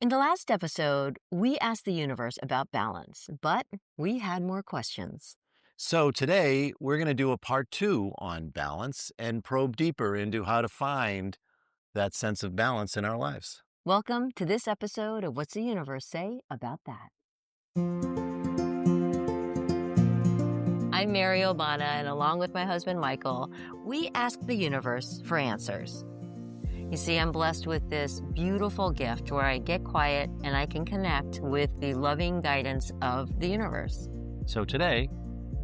In the last episode, we asked the universe about balance, but we had more questions. So today we're going to do a part 2 on balance and probe deeper into how to find that sense of balance in our lives. Welcome to this episode of What's the Universe Say About That? I'm Mary Obana, and along with my husband Michael, we ask the universe for answers. You see, I'm blessed with this beautiful gift where I get quiet and I can connect with the loving guidance of the universe. So today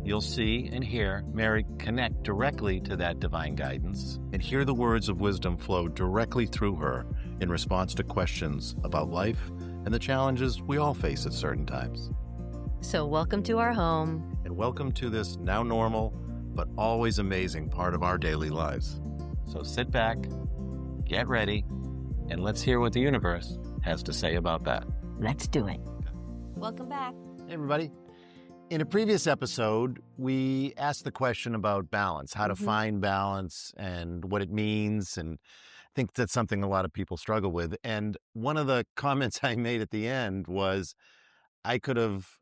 you'll see and hear Mary connect directly to that divine guidance and hear the words of wisdom flow directly through her in response to questions about life and the challenges we all face at certain times. So welcome to our home. And welcome to this now normal, but always amazing part of our daily lives. So sit back, get ready, and let's hear what the universe has to say about that. Let's do it. Welcome back. Hey, everybody. In a previous episode, we asked the question about balance, how to find balance and what it means. And I think that's something a lot of people struggle with. And one of the comments I made at the end was, I could have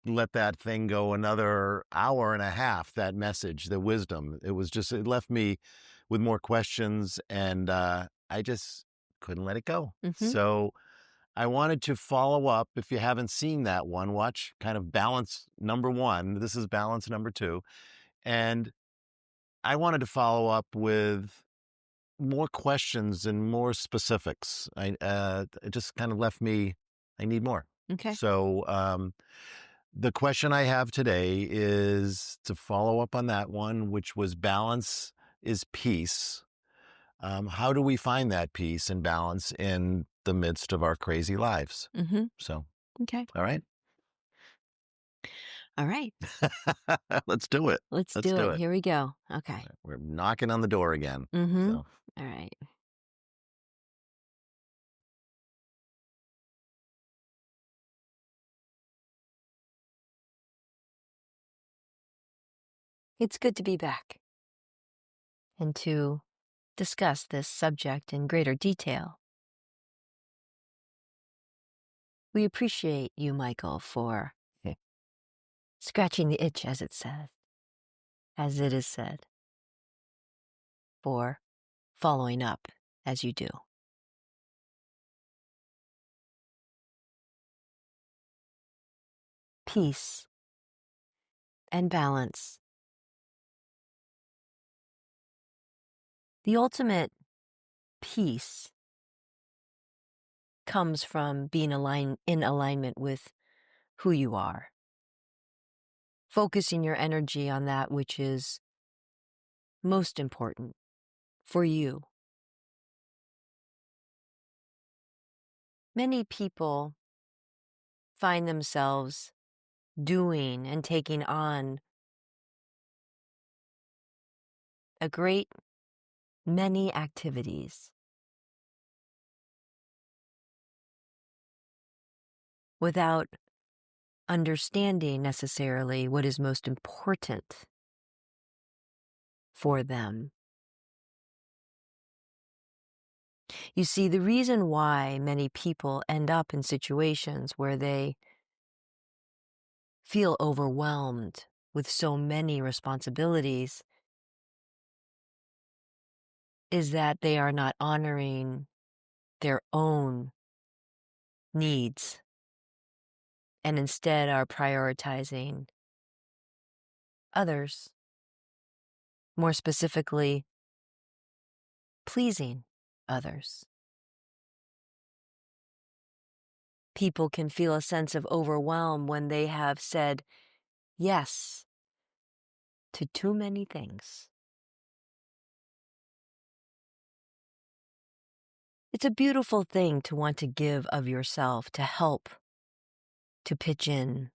let that thing go another hour and a half, that message, the wisdom. It left me with more questions, and I just couldn't let it go. So I wanted to follow up. If you haven't seen that one, watch kind of balance number 1. This is balance number 2. And I wanted to follow up with more questions and more specifics. It just kind of left me, I need more. Okay. So the question I have today is to follow up on that one, which was balance is peace. How do we find that peace and balance in the midst of our crazy lives? So, Okay. all right. All right. Let's do it. Let's do it. Here we go. Okay. We're knocking on the door again. All right. It's good to be back and to discuss this subject in greater detail. We appreciate you, Michael, for scratching the itch, as it is said, for following up as you do. Peace and balance. The ultimate peace comes from being in alignment with who you are. Focusing your energy on that which is most important for you. Many people find themselves doing and taking on a great many activities without understanding necessarily what is most important for them. You see, the reason why many people end up in situations where they feel overwhelmed with so many responsibilities is that they are not honoring their own needs and instead are prioritizing others, more specifically, pleasing others. People can feel a sense of overwhelm when they have said yes to too many things. It's a beautiful thing to want to give of yourself, to help, to pitch in.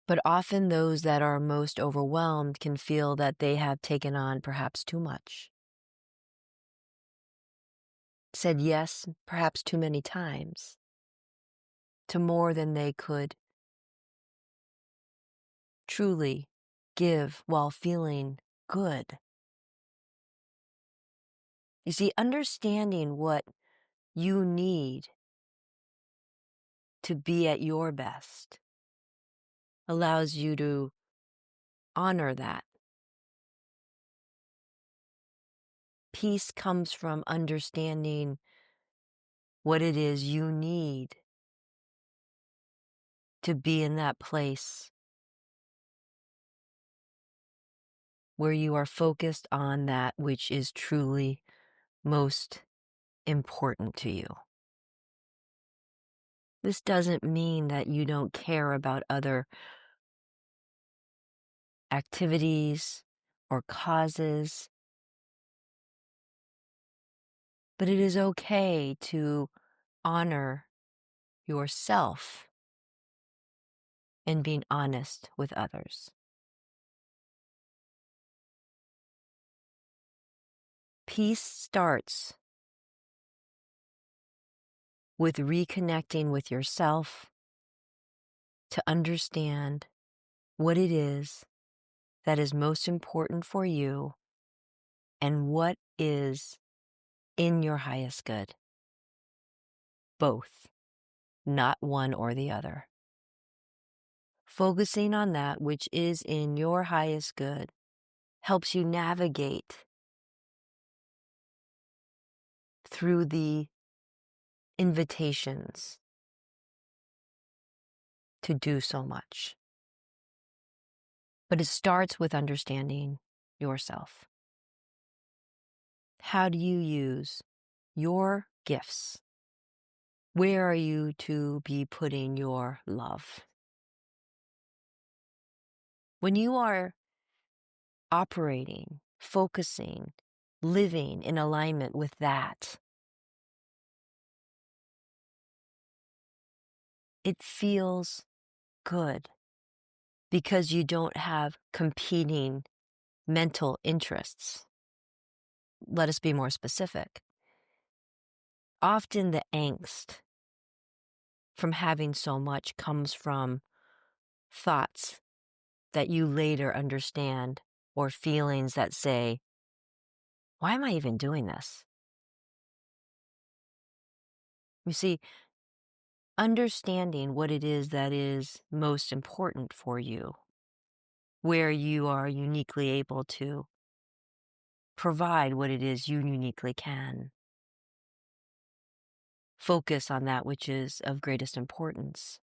But often those that are most overwhelmed can feel that they have taken on perhaps too much. Said yes, perhaps too many times, to more than they could truly give while feeling good. You see, understanding what you need to be at your best allows you to honor that. Peace comes from understanding what it is you need to be in that place where you are focused on that which is truly most important to you. This doesn't mean that you don't care about other activities or causes, but it is okay to honor yourself in being honest with others. Peace starts with reconnecting with yourself to understand what it is that is most important for you and what is in your highest good. Both, not one or the other. Focusing on that which is in your highest good helps you navigate through the invitations to do so much. But it starts with understanding yourself. How do you use your gifts? Where are you to be putting your love? When you are operating, focusing, living in alignment with that, it feels good because you don't have competing mental interests. Let us be more specific. Often the angst from having so much comes from thoughts that you later understand or feelings that say, why am I even doing this? You see, understanding what it is that is most important for you, where you are uniquely able to provide what it is you uniquely can. Focus on that which is of greatest importance.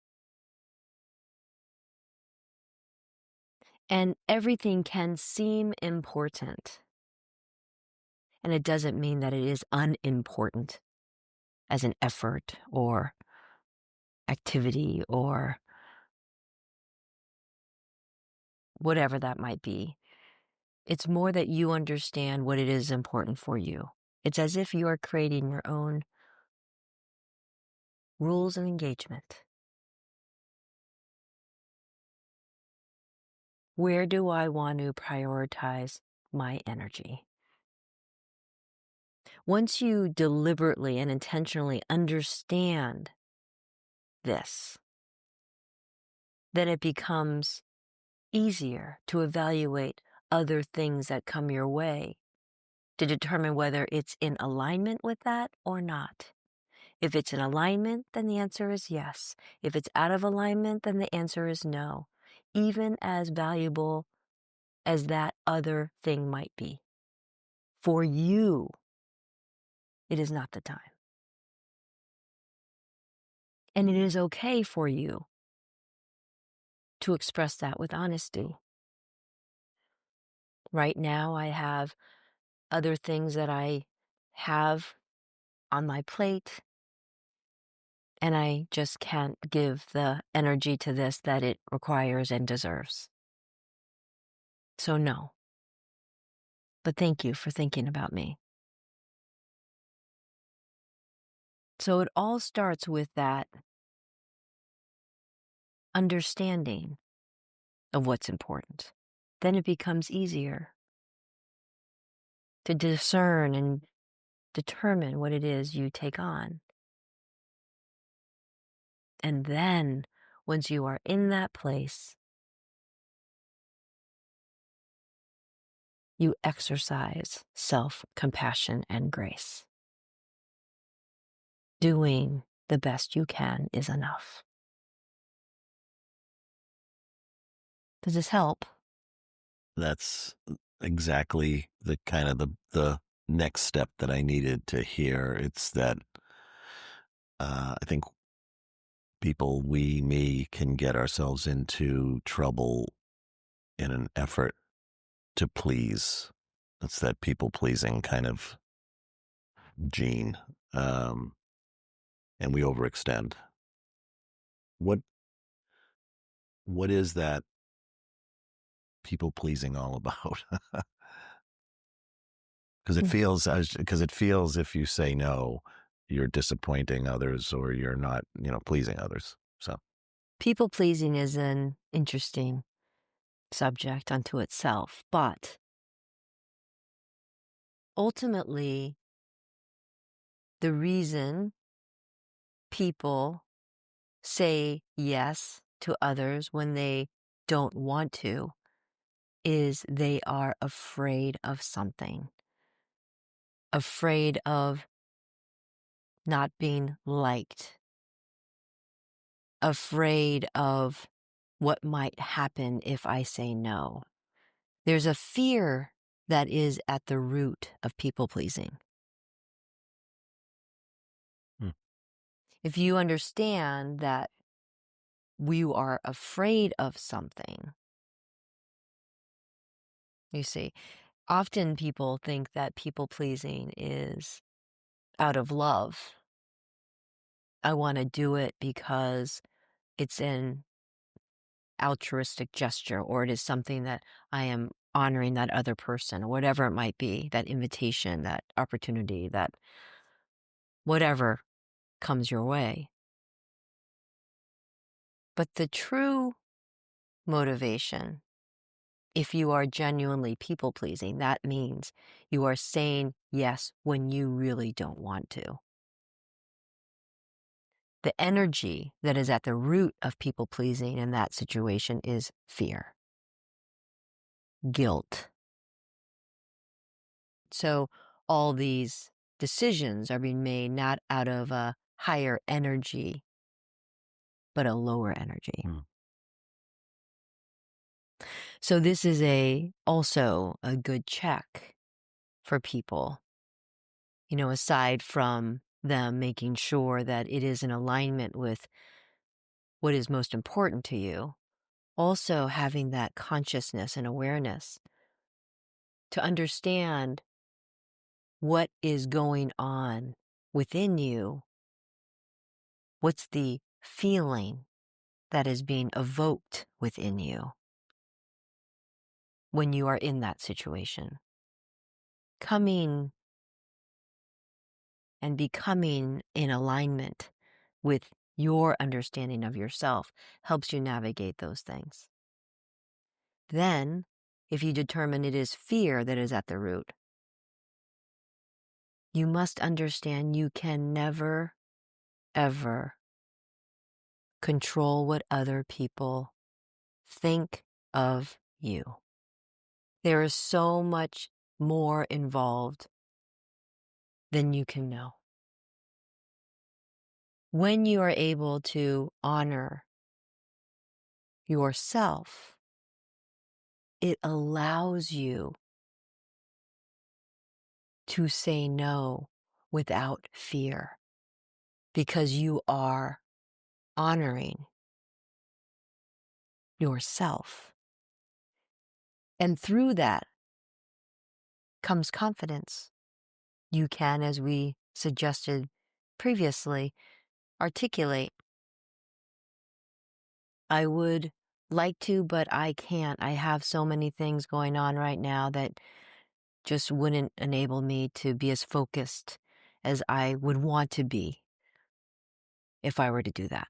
And everything can seem important. And it doesn't mean that it is unimportant as an effort or activity or whatever that might be. It's more that you understand what it is important for you. It's as if you are creating your own rules of engagement. Where do I want to prioritize my energy? Once you deliberately and intentionally understand this, then it becomes easier to evaluate other things that come your way to determine whether it's in alignment with that or not. If it's in alignment, then the answer is yes. If it's out of alignment, then the answer is no, even as valuable as that other thing might be. For you, it is not the time. And it is okay for you to express that with honesty. Right now, I have other things that I have on my plate, and I just can't give the energy to this that it requires and deserves. So no. But thank you for thinking about me. So it all starts with that understanding of what's important. Then it becomes easier to discern and determine what it is you take on. And then, once you are in that place, you exercise self-compassion and grace. Doing the best you can is enough. Does this help? That's exactly the kind of the next step that I needed to hear. It's that I think me, can get ourselves into trouble in an effort to please. It's that people pleasing kind of gene, um, and we overextend. What what is that people pleasing all about? Because it feels if you say no, you're disappointing others or you're not, pleasing others. So, People pleasing is an interesting subject unto itself, but ultimately, the reason people say yes to others when they don't want to is they are afraid of something, afraid of not being liked, afraid of what might happen if I say no. There's a fear that is at the root of people pleasing. hmm. If you understand that you are afraid of something, you see, often people think that people pleasing is out of love. I want to do it because it's an altruistic gesture or it is something that I am honoring that other person or whatever it might be, that invitation, that opportunity, that whatever comes your way. But the true motivation, if you are genuinely people pleasing, that means you are saying yes when you really don't want to. The energy that is at the root of people pleasing in that situation is fear, guilt. So all these decisions are being made not out of a higher energy, but a lower energy. Hmm. So this is also a good check for people, aside from them making sure that it is in alignment with what is most important to you, also having that consciousness and awareness to understand what is going on within you. What's the feeling that is being evoked within you when you are in that situation? Coming and becoming in alignment with your understanding of yourself helps you navigate those things. Then, if you determine it is fear that is at the root, you must understand you can never, ever control what other people think of you. There is so much more involved than you can know. When you are able to honor yourself, it allows you to say no without fear because you are honoring yourself. And through that comes confidence. You can, as we suggested previously, articulate, I would like to, but I can't. I have so many things going on right now that just wouldn't enable me to be as focused as I would want to be if I were to do that.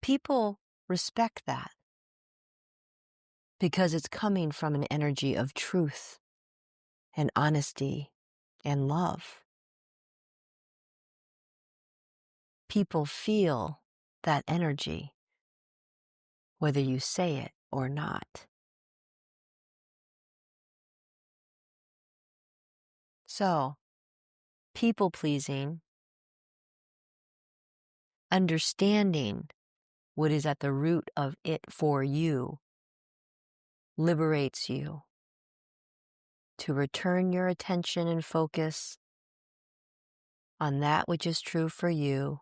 People respect that because it's coming from an energy of truth and honesty and love. People feel that energy, whether you say it or not. So, people pleasing, understanding what is at the root of it for you, liberates you to return your attention and focus on that which is true for you,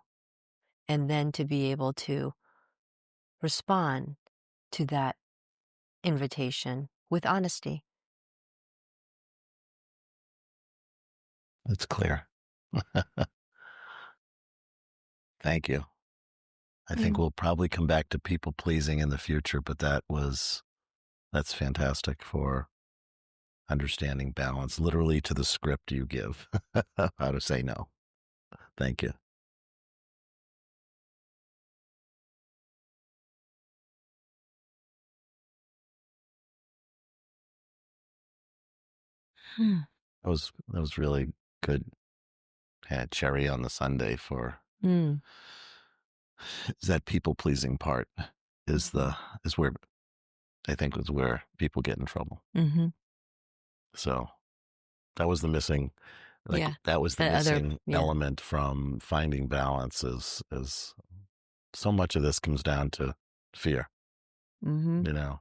and then to be able to respond to that invitation with honesty. It's clear. Thank you. I think we'll probably come back to people pleasing in the future, but that's fantastic for understanding balance, literally to the script you give, how to say no. Thank you. That was really good. Had cherry on the sundae for that people pleasing part is where I think is where people get in trouble. Mm-hmm. So that was the missing, Yeah. that was the That other- missing yeah. element from finding balance. Is so much of this comes down to fear. Mm-hmm. You know,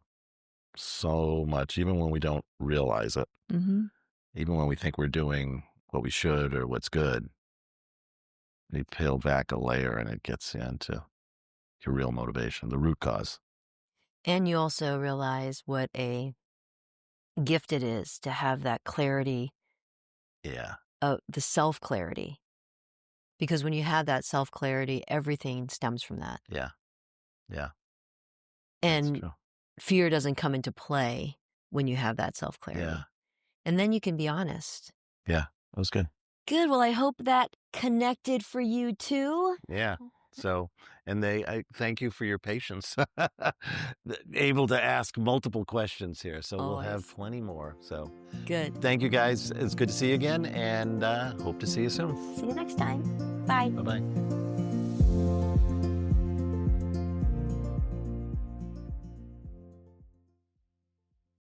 so much, even when we don't realize it, Mm-hmm. even when we think we're doing what we should or what's good, we peel back a layer and it gets into your real motivation, the root cause. And you also realize what a gift it is to have that clarity, Yeah. the self-clarity. Because when you have that self-clarity, everything stems from that. Yeah. Yeah. And That's true. fear doesn't come into play when you have that self-clarity. Yeah. And then you can be honest. Yeah. That was good. Good. Well, I hope that connected for you too. Yeah. So, and I thank you for your patience, able to ask multiple questions here. So we'll have Always. plenty more. So Good. thank you guys. It's good to see you again, and hope to see you soon. See you next time. Bye. Bye-bye.